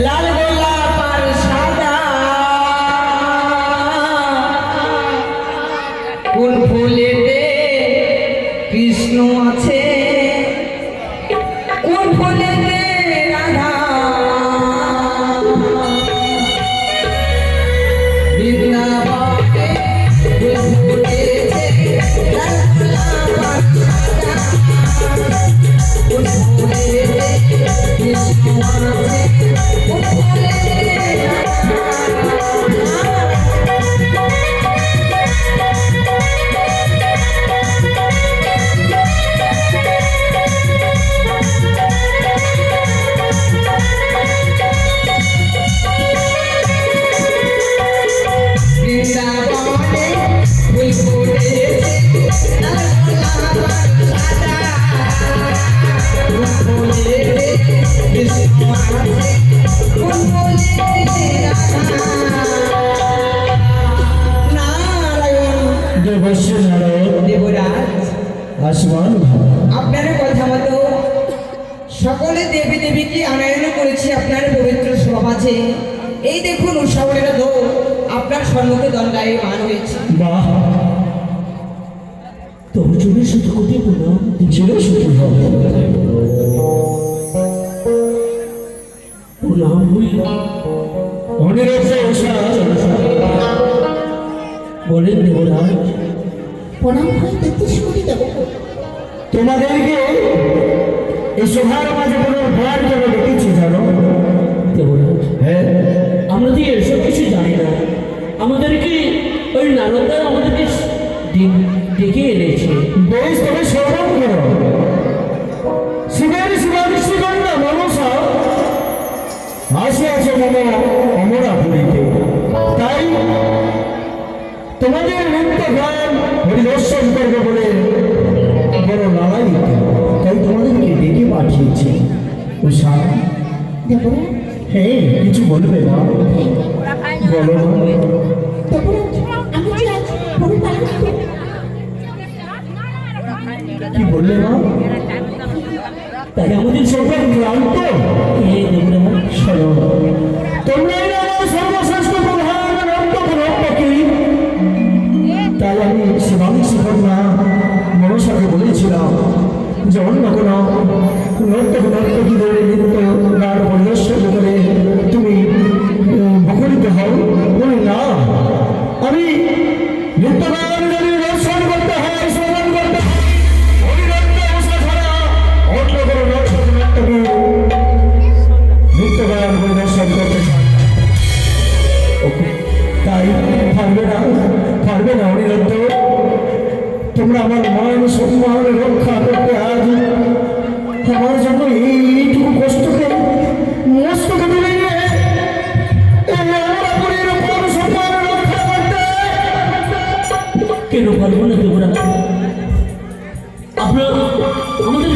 লাল গোলাপ আর সাদা কোন ফুলেতে কৃষ্ণ আছে কোন ফুলেতে রাধা বৃন্দাবনে ফুল ফুটেছে লাল গোলাপ আর সাদা কোন ফুলেতে কৃষ্ণ আছে কোন ফুলেতে আপনার কথা মতো সকলে দেবী দেবীকে আনয়ন করেছি আপনার পবিত্র সমাজে। এই দেখুন উৎসবের দোল আপনার সম্মুখে দণ্ডায়মান হয়েছে। বাহ, তোর জন্য শুধু কোটি প্রণাম ছিল শুধু প্রণাম বলেন দেবরাজ। প্রণাম হয় 33 কোটি দেব। তোমাদেরকে এই সভার মাঝে কোনো ভয়ার জন্য ডেকেছি জানো দেবরাজ? হ্যাঁ, আমরা তো এসব কিছু জানি না। আমাদেরকে ওই নানন্দা আমাদেরকে ডেকে এনেছে। বেশ, তবে শ্রবণ করো। শিবের শিবাভিষেকন্যা মনসা আসিয়াছে মনে অমরাপুরীতে। তাই তোমাদের নৃত্য গান পরিদর্শন করবে বলে বড় লালায়িত। তাই তোমাদেরকে ডেকে পাঠিয়েছি। উষা, হ্যাঁ, কিছু বলবে না? বলো না। কি বললে না? তাই আমাদের সকল ক্লান্ত শোনো, তোমরাই আমার সর্বশ্রেষ্ঠ প্রধান নর্তকী। তাই আমি শিবাংশী কন্যা মনসাকে বলেছিলাম যে অন্য কোনো নর্তকীদের নৃত্য গান পরিদর্শন করে তুমি মুখরিত হও। বলি না, আমি নৃত্য গান যদি দর্শন করতে হয়, শ্রবণ করতে হয়, অন্য কোনো নর্তকী নৃত্য গান পরিদর্শন করতে চাই। তাই পারবে না অনিরুদ্ধ। তোমরা আমার মান সম্মান রক্ষা করতে আজ আমার জন্য এইটুকু কষ্টকে মস্তকে তুলে নিয়ে সম্মান রক্ষা করতে কেন পারবো না দেবরাজ? আপনারা আমাদের